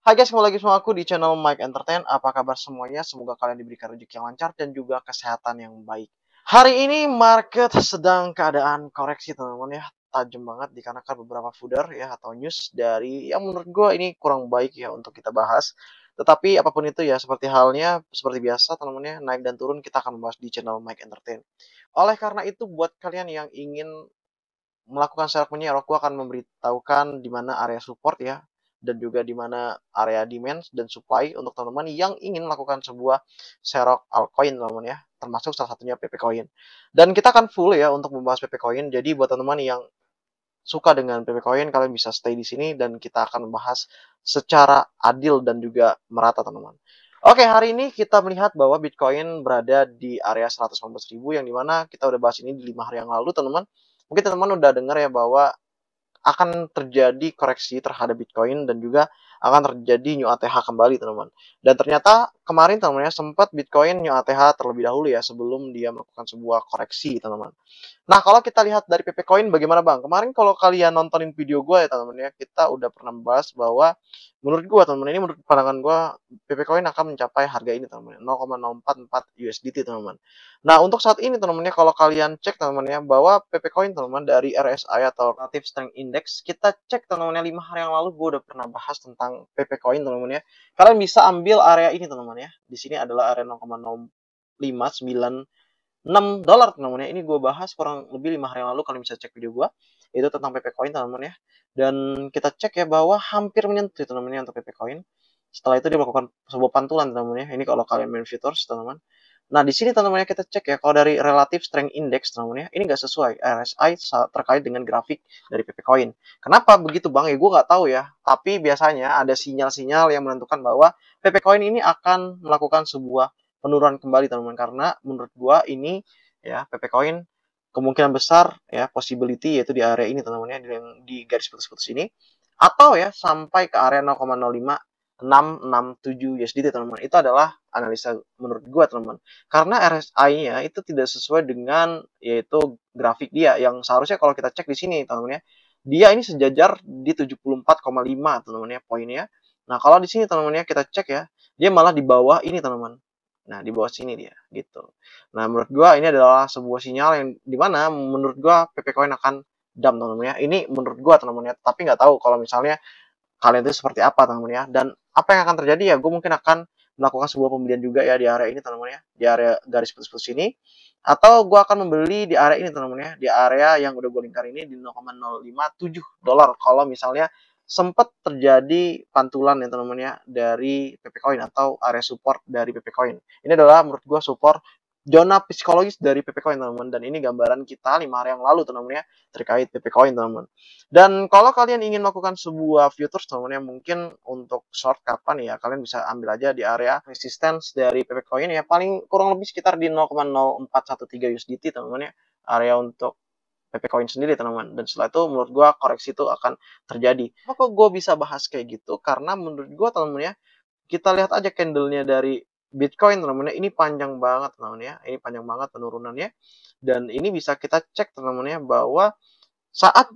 Hai guys, kembali lagi sama aku di channel Mike Entertain. Apa kabar semuanya? Semoga kalian diberikan rezeki yang lancar dan juga kesehatan yang baik. Hari ini market sedang keadaan koreksi teman-teman ya. Tajam banget dikarenakan beberapa footer ya atau news dari yang menurut gue ini kurang baik ya untuk kita bahas. Tetapi apapun itu ya seperti halnya seperti biasa teman-teman ya, naik dan turun kita akan bahas di channel Mike Entertain. Oleh karena itu buat kalian yang ingin melakukan sell menyerok, gue akan memberitahukan di mana area support ya, dan juga di mana area demand dan supply untuk teman-teman yang ingin melakukan sebuah serok altcoin teman-teman ya, termasuk salah satunya PP Coin. Dan kita akan full ya untuk membahas PP Coin. Jadi buat teman-teman yang suka dengan PP Coin, kalian bisa stay di sini dan kita akan membahas secara adil dan juga merata teman-teman. Oke, hari ini kita melihat bahwa Bitcoin berada di area 115.000 yang dimana kita udah bahas ini di 5 hari yang lalu teman-teman. Mungkin teman-teman udah dengar ya bahwa akan terjadi koreksi terhadap Bitcoin dan juga akan terjadi new ATH kembali teman-teman. Dan ternyata kemarin teman-teman sempat Bitcoin new ATH terlebih dahulu ya sebelum dia melakukan sebuah koreksi teman-teman. Nah, kalau kita lihat dari PP Coin bagaimana Bang? Kemarin kalau kalian nontonin video gue ya teman-teman ya, kita udah pernah membahas bahwa menurut gue teman-teman ini menurut pandangan gue PP Coin akan mencapai harga ini teman-teman 0,044 USDT teman-teman. Nah, untuk saat ini teman-teman ya kalau kalian cek teman-teman ya bahwa PP Coin teman-teman dari RSI atau Relative Strength Index, kita cek teman-teman ya 5 hari yang lalu gue udah pernah bahas tentang PP Coin teman-teman ya. Kalian bisa ambil area ini teman-teman ya. Di sini adalah area 0,059 $6 teman-teman ya. Ini gue bahas kurang lebih 5 hari yang lalu, kalian bisa cek video gue itu tentang PP Coin teman-teman ya. Dan kita cek ya bahwa hampir menyentuh teman-teman ya untuk PP Coin. Setelah itu dia melakukan sebuah pantulan teman-teman ya. Ini kalau kalian main futures teman-teman. Nah, di sini teman-teman ya kita cek ya kalau dari Relative Strength Index teman-teman ya, ini nggak sesuai RSI terkait dengan grafik dari PP Coin. Kenapa begitu Bang? Ya gue nggak tahu ya. Tapi biasanya ada sinyal-sinyal yang menentukan bahwa PP Coin ini akan melakukan sebuah penurunan kembali teman-teman, karena menurut gua ini ya PP Coin kemungkinan besar ya possibility yaitu di area ini teman-teman ya, di garis putus-putus ini, atau ya sampai ke area 0,05667 USDT teman-teman. Itu adalah analisa menurut gua teman-teman, karena RSI-nya itu tidak sesuai dengan yaitu grafik dia yang seharusnya kalau kita cek di sini teman-teman ya, dia ini sejajar di 74,5 teman-teman ya poinnya. Nah, kalau di sini teman-teman ya kita cek ya, dia malah di bawah ini teman-teman. Nah, di bawah sini dia, gitu. Nah, menurut gua ini adalah sebuah sinyal yang dimana menurut gua PP Coin akan dump, teman-teman ya. Ini menurut gua, teman-teman ya. Tapi nggak tahu kalau misalnya kalian itu seperti apa, teman-teman ya. Dan apa yang akan terjadi ya, gue mungkin akan melakukan sebuah pembelian juga ya di area ini, teman-teman ya. Di area garis putus-putus ini. Atau gue akan membeli di area ini, teman-teman ya. Di area yang udah gue lingkar ini di $0,057. Kalau misalnya sempat terjadi pantulan ya teman-teman ya dari PP Coin atau area support dari PP Coin. Ini adalah menurut gue support zona psikologis dari PP Coin teman-teman, dan ini gambaran kita 5 hari yang lalu teman-teman ya terkait PP Coin teman-teman. Dan kalau kalian ingin melakukan sebuah futures teman-teman ya, mungkin untuk short kapan ya kalian bisa ambil aja di area resistance dari PP Coin ya, paling kurang lebih sekitar di 0,0413 USDT teman-teman ya, area untuk PP Coin sendiri teman-teman. Dan setelah itu menurut gue koreksi itu akan terjadi. Kok gue bisa bahas kayak gitu? Karena menurut gue teman-teman ya, kita lihat aja candlenya dari Bitcoin teman-teman ya, ini panjang banget teman-teman ya, ini panjang banget penurunannya. Dan ini bisa kita cek teman-teman ya bahwa saat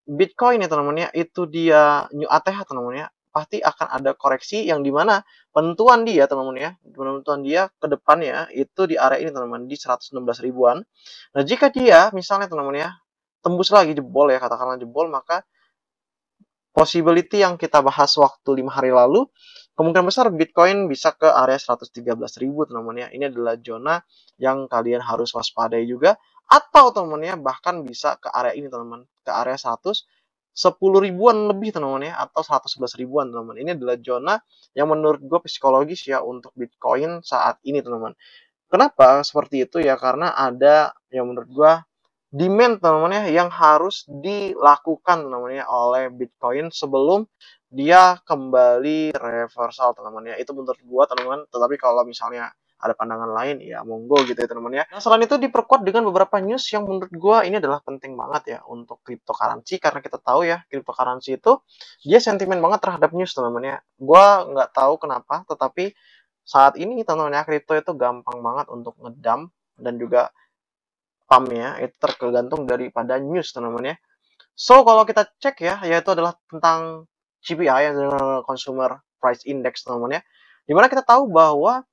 Bitcoin ya teman-teman ya, itu dia new ATH teman-teman ya, pasti akan ada koreksi yang dimana penentuan dia teman-teman ya, penentuan dia ke depannya itu di area ini teman-teman, di 116 ribuan. Nah, jika dia misalnya teman-teman ya tembus lagi jebol ya, katakanlah jebol, maka possibility yang kita bahas waktu 5 hari lalu, kemungkinan besar Bitcoin bisa ke area 113.000 teman-teman ya. Ini adalah zona yang kalian harus waspadai juga. Atau teman-teman ya bahkan bisa ke area ini teman-teman, ke area 110 ribuan lebih teman-teman ya, atau 111 ribuan teman-teman. Ini adalah zona yang menurut gue psikologis ya untuk Bitcoin saat ini teman-teman. Kenapa seperti itu ya? Karena ada yang menurut gue demand teman-teman ya yang harus dilakukan teman-teman ya oleh Bitcoin sebelum dia kembali reversal teman-teman ya. Itu menurut gua teman-teman, tetapi kalau misalnya ada pandangan lain ya monggo gitu ya teman-teman ya. Nah, selain itu diperkuat dengan beberapa news yang menurut gua ini adalah penting banget ya untuk cryptocurrency, karena kita tahu ya cryptocurrency itu dia sentimen banget terhadap news teman-teman ya. Gua nggak tahu kenapa, tetapi saat ini teman-teman ya crypto itu gampang banget untuk ngedump, dan juga pumpnya itu tergantung daripada news teman-teman ya. So kalau kita cek ya, yaitu adalah tentang CPI, Consumer Price Index teman-teman ya. Dimana kita tahu bahwa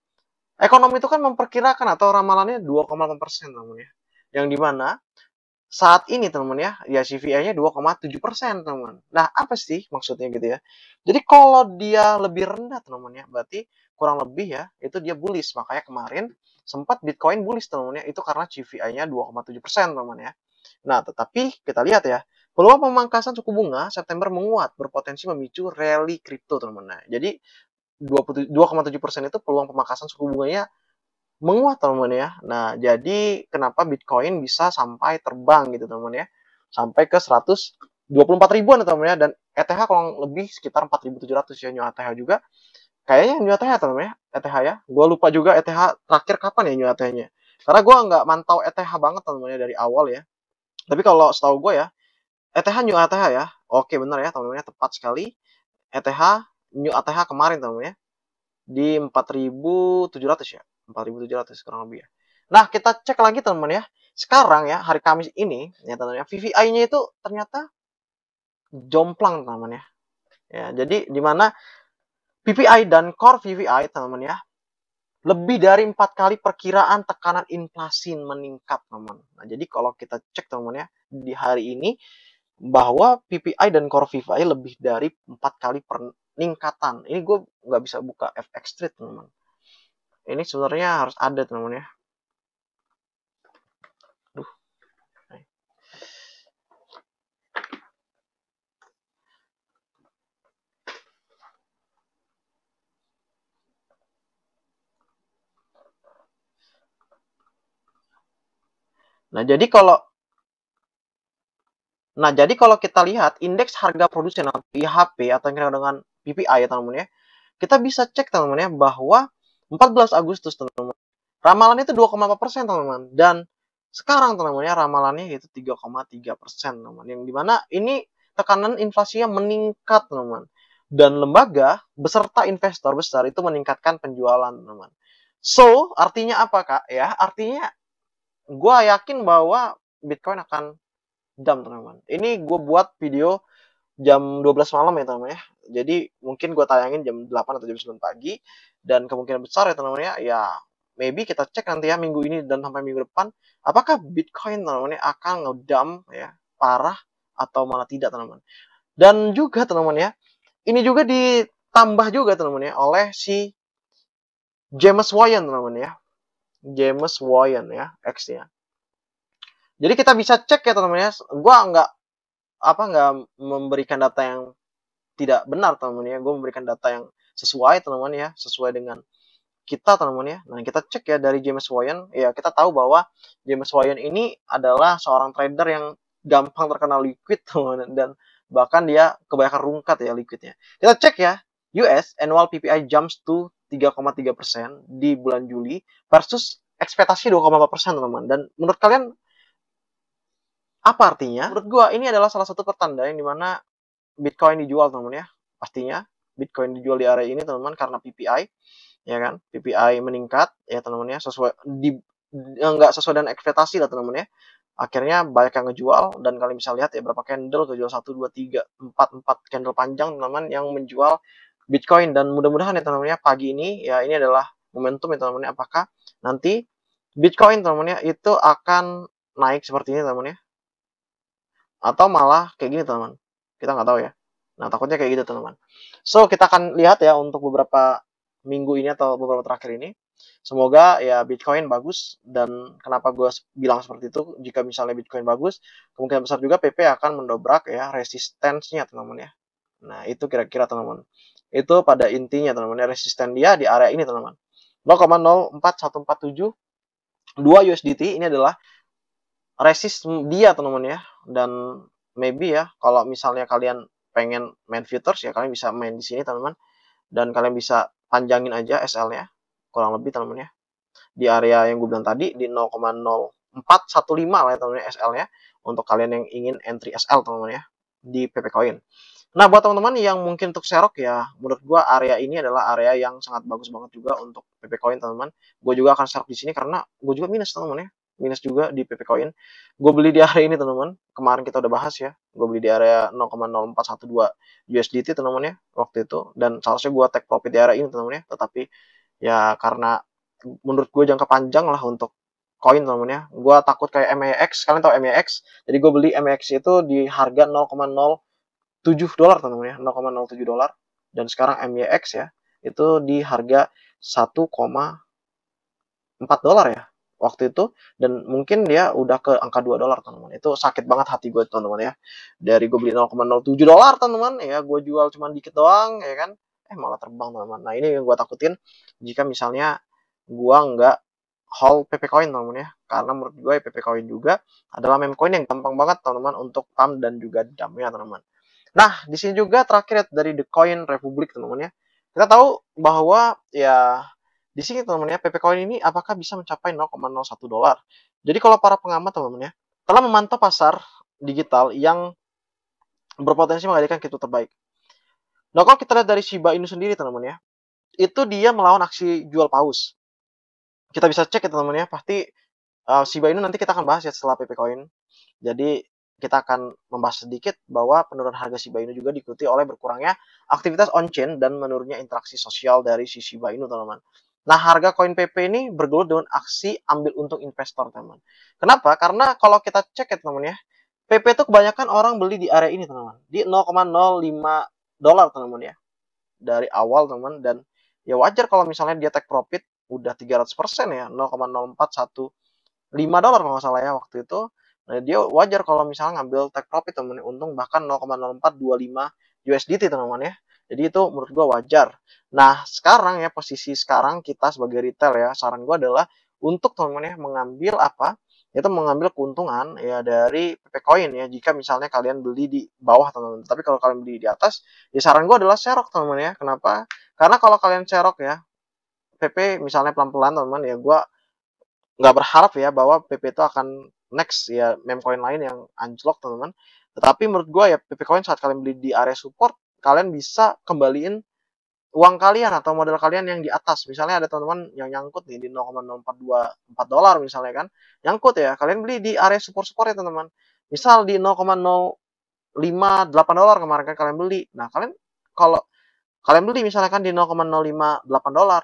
ekonomi itu kan memperkirakan atau ramalannya 2,8% teman-teman ya. Yang dimana saat ini teman-teman ya CVI-nya 2,7% teman-teman. Nah, apa sih maksudnya gitu ya? Jadi kalau dia lebih rendah teman-teman ya, berarti kurang lebih ya, itu dia bullish. Makanya kemarin sempat Bitcoin bullish teman-teman ya, itu karena CVI-nya 2,7% teman-teman ya. Nah, tetapi kita lihat ya, peluang pemangkasan suku bunga September menguat, berpotensi memicu rally kripto teman-teman. Nah, jadi 2,7% itu peluang pemangkasan suku bunganya menguat teman-teman ya. Nah, jadi kenapa Bitcoin bisa sampai terbang gitu teman-teman ya. Sampai ke 124 ribuan teman-teman ya. Dan ETH kurang lebih sekitar 4.700 ya New ETH juga. Kayaknya New ETH teman-teman ya. ETH ya. Gue lupa juga ETH terakhir kapan ya New ETH-nya. Karena gue nggak mantau ETH banget teman-teman ya dari awal ya. Tapi kalau setahu gue ya, ETH New ETH ya. Oke benar ya teman-teman ya. Tepat sekali. ETH New ETH kemarin teman-teman ya. Di 4.700 ya. 4.700 kurang lebih ya. Nah, kita cek lagi teman-teman ya. Sekarang ya, hari Kamis ini, ya teman-teman ya, VVI-nya itu ternyata jomplang teman-teman ya. Ya, jadi di mana PPI dan core VVI teman-teman ya, lebih dari 4 kali perkiraan tekanan inflasi meningkat teman-teman. Nah, jadi kalau kita cek teman-teman ya, di hari ini bahwa PPI dan core VVI lebih dari 4 kali peningkatan. Ini gue nggak bisa buka FX Trade teman-teman. Ini sebenarnya harus ada teman-teman ya. Duh. Nah, jadi kalau kita lihat indeks harga produsen atau IHP atau yang dengan PPI ya teman-teman ya, kita bisa cek teman-teman ya bahwa 14 Agustus teman-teman, ramalannya itu 2,4% teman-teman, dan sekarang teman-teman ya ramalannya yaitu 3,3% teman-teman, yang dimana ini tekanan inflasinya meningkat teman-teman, dan lembaga beserta investor besar itu meningkatkan penjualan teman-teman. So artinya apa kak ya? Artinya gue yakin bahwa Bitcoin akan dump teman-teman. Ini gue buat video jam 12 malam ya teman-teman ya. Jadi mungkin gue tayangin jam 8 atau jam 9 pagi. Dan kemungkinan besar ya teman-teman ya maybe kita cek nanti ya minggu ini dan sampai minggu depan. Apakah Bitcoin teman-teman ya akan ngedump ya parah atau malah tidak teman-teman. Dan juga teman-teman ya, ini juga ditambah juga teman-teman ya oleh si James Ryan teman-teman ya. James Ryan ya, X-nya. Jadi kita bisa cek ya teman-teman ya. Gua nggak memberikan data yang tidak benar teman-teman ya. Gue memberikan data yang sesuai teman-teman ya, sesuai dengan kita teman-teman ya. Nah, kita cek ya dari James Ryan, ya kita tahu bahwa James Ryan ini adalah seorang trader yang gampang terkena liquid teman-teman, dan bahkan dia kebanyakan rungkat ya liquidnya. Kita cek ya, US annual PPI jumps to 3,3% di bulan Juli versus ekspektasi 2,4% teman-teman. Dan menurut kalian apa artinya? Menurut gua ini adalah salah satu pertanda yang dimana Bitcoin dijual teman-teman ya. Pastinya Bitcoin dijual di area ini teman-teman karena PPI, ya kan? PPI meningkat ya teman-teman ya, nggak sesuai dengan ekspektasi lah teman-teman ya. Akhirnya banyak yang ngejual, dan kalian bisa lihat ya berapa candle kejual 1 2 3 4 candle panjang teman-teman yang menjual Bitcoin. Dan mudah-mudahan ya teman-teman ya pagi ini ya ini adalah momentum ya teman-teman ya, apakah nanti Bitcoin teman-teman ya itu akan naik seperti ini teman-teman ya, atau malah kayak gini teman-teman. Kita nggak tahu ya. Nah, takutnya kayak gitu teman-teman. So, kita akan lihat ya untuk beberapa minggu ini atau beberapa terakhir ini. Semoga ya Bitcoin bagus, dan kenapa gue bilang seperti itu, jika misalnya Bitcoin bagus, kemungkinan besar juga PP akan mendobrak ya resistensinya teman-teman ya. Nah, itu kira-kira teman-teman. Itu pada intinya teman-teman ya, resisten dia di area ini teman-teman. 0,04147 2 USDT ini adalah resist dia teman-teman ya. Dan maybe ya kalau misalnya kalian pengen main futures ya kalian bisa main di sini teman-teman, dan kalian bisa panjangin aja SL-nya kurang lebih teman-teman ya di area yang gue bilang tadi di 0,0415 lah ya teman-teman SL-nya untuk kalian yang ingin entry SL teman-teman ya di PP Coin. Nah, buat teman-teman yang mungkin untuk serok ya, menurut gue area ini adalah area yang sangat bagus banget juga untuk PP Coin teman-teman. Gue juga akan serok di sini karena gue juga minus teman-teman ya. minus juga di PP Coin. Gue beli di area ini teman-teman. Kemarin kita udah bahas ya. Gue beli di area 0,0412 USDT teman-teman ya waktu itu. Dan seharusnya gue take profit di area ini teman-teman ya. Tetapi ya karena menurut gue jangka panjang lah untuk koin teman-teman ya. Gue takut kayak MEX. Kalian tahu MEX? Jadi gue beli MEX itu di harga 0,07 dolar teman-teman ya. 0,07 dolar. Dan sekarang MEX ya itu di harga 1,4 dolar ya waktu itu, dan mungkin dia udah ke angka 2 dolar teman-teman. Itu sakit banget hati gue teman-teman ya. Dari gue beli 0,07 dolar teman-teman ya, gue jual cuma dikit doang ya kan, malah terbang teman-teman. Nah ini yang gue takutin jika misalnya gue nggak hold PP Coin teman-teman ya, karena menurut gue PP Coin juga adalah meme coin yang gampang banget teman-teman untuk pump dan juga dump ya teman-teman. Nah di sini juga terakhir dari The Coin Republic teman-teman ya, kita tahu bahwa ya di sini teman-teman ya, PP Coin ini apakah bisa mencapai 0,01 dolar. Jadi kalau para pengamat teman-teman ya, telah memantau pasar digital yang berpotensi menghadirkan kripto terbaik. Nah kalau kita lihat dari Shiba Inu sendiri teman-teman ya, itu dia melawan aksi jual paus. Kita bisa cek ya teman-teman ya, pasti Shiba Inu nanti kita akan bahas ya setelah PP Coin. Jadi kita akan membahas sedikit bahwa penurunan harga Shiba Inu juga diikuti oleh berkurangnya aktivitas on-chain dan menurunnya interaksi sosial dari si Shiba Inu teman-teman. Nah, harga koin PP ini bergelut dengan aksi ambil untung investor, teman. Kenapa? Karena kalau kita cek ya, teman ya, PP itu kebanyakan orang beli di area ini, teman. Di 0,05 dolar, teman ya. Dari awal, teman. Dan ya wajar kalau misalnya dia take profit udah 300% ya, 0,0415 dolar kalau nggak salah ya waktu itu. Nah, dia wajar kalau misalnya ngambil take profit, teman, untung bahkan 0,0425 USDT, teman ya. Jadi itu menurut gue wajar. Nah, sekarang ya, posisi sekarang kita sebagai retail ya, saran gue adalah untuk teman-teman ya mengambil apa? Itu mengambil keuntungan ya dari PP Coin ya, jika misalnya kalian beli di bawah teman-teman. Tapi kalau kalian beli di atas, ya saran gue adalah serok teman-teman ya. Kenapa? Karena kalau kalian serok ya, PP misalnya pelan-pelan teman-teman ya, gue nggak berharap ya bahwa PP itu akan next ya meme coin lain yang anjlok teman-teman. Tetapi menurut gue ya PP Coin saat kalian beli di area support, kalian bisa kembaliin uang kalian atau modal kalian yang di atas. Misalnya ada teman-teman yang nyangkut nih di 0,0424 dolar misalnya kan. Nyangkut ya, kalian beli di area support-support ya teman-teman. Misal di 0,058 dolar kemarin kan kalian beli. Nah, kalau kalian beli misalnya kan di 0,058 dolar.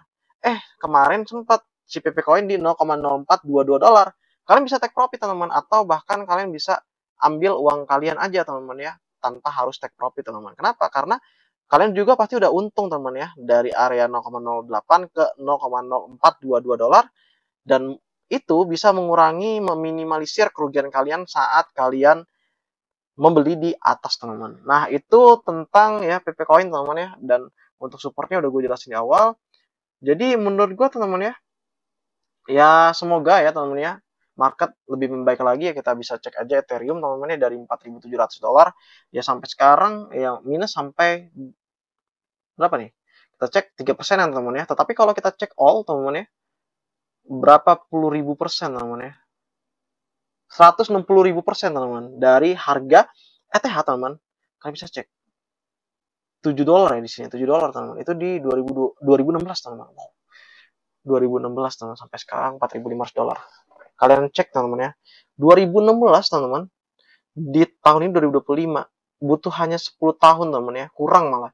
Kemarin sempat si PP Coin di 0,0422 dolar. Kalian bisa take profit teman-teman, atau bahkan kalian bisa ambil uang kalian aja teman-teman ya, tanpa harus take profit teman-teman. Kenapa? Karena kalian juga pasti udah untung teman ya, dari area 0,08 ke 0,0422 dolar, dan itu bisa mengurangi, meminimalisir kerugian kalian saat kalian membeli di atas teman-teman. Nah itu tentang ya PP Coin teman-teman ya, dan untuk supportnya udah gue jelasin di awal. Jadi menurut gue teman-teman ya semoga ya teman-teman ya market lebih membaik lagi ya. Kita bisa cek aja Ethereum teman-teman ya, dari 4.700 dolar ya sampai sekarang ya minus sampai berapa nih? Kita cek 3% ya teman-teman ya. Tetapi kalau kita cek all teman-teman ya, berapa puluh ribu persen teman-teman ya? 160.000% teman-teman dari harga ETH teman-teman. Kalian bisa cek 7 dolar ya di sini, 7 dolar teman-teman. Itu di 2016 teman-teman. 2016 teman-teman, sampai sekarang 4.500 dolar. Kalian cek teman-teman ya. 2016 teman-teman, di tahun ini 2025, butuh hanya 10 tahun teman-teman ya, kurang malah.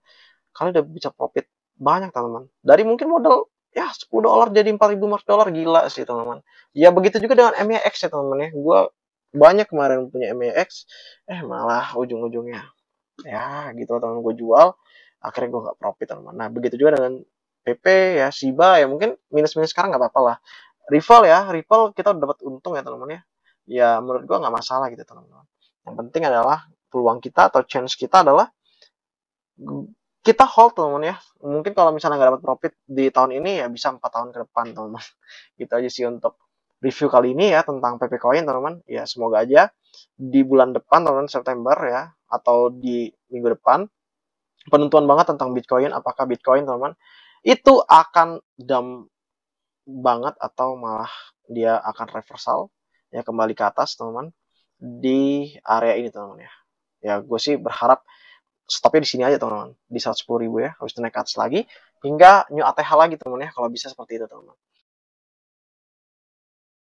Kalian udah bisa profit banyak teman-teman. Dari mungkin modal ya 10 dolar jadi 4.500 dolar, gila sih teman-teman. Ya begitu juga dengan MEX ya teman-teman ya. Gue banyak kemarin punya MEX, malah ujung-ujungnya ya gitu teman-teman, gue jual, akhirnya gue nggak profit teman-teman. Nah begitu juga dengan PP ya, Shiba ya, mungkin minus-minus sekarang nggak apa-apa lah. Ripple kita udah dapat untung ya teman-teman ya. Ya menurut gue nggak masalah gitu teman-teman. Yang penting adalah peluang kita atau chance kita adalah kita hold teman-teman ya. Mungkin kalau misalnya nggak dapat profit di tahun ini ya bisa 4 tahun ke depan teman-teman. Gitu aja sih untuk review kali ini ya tentang PP Coin teman-teman. Ya semoga aja di bulan depan teman-teman, September ya, atau di minggu depan, penentuan banget tentang Bitcoin, apakah Bitcoin teman-teman itu akan dump banget atau malah dia akan reversal ya, kembali ke atas teman-teman di area ini teman-teman ya. Ya gue sih berharap stopnya di sini aja teman-teman, di 110.000 ya, habis itu naik ke atas lagi hingga new ATH lagi teman-teman ya, kalau bisa seperti itu teman-teman.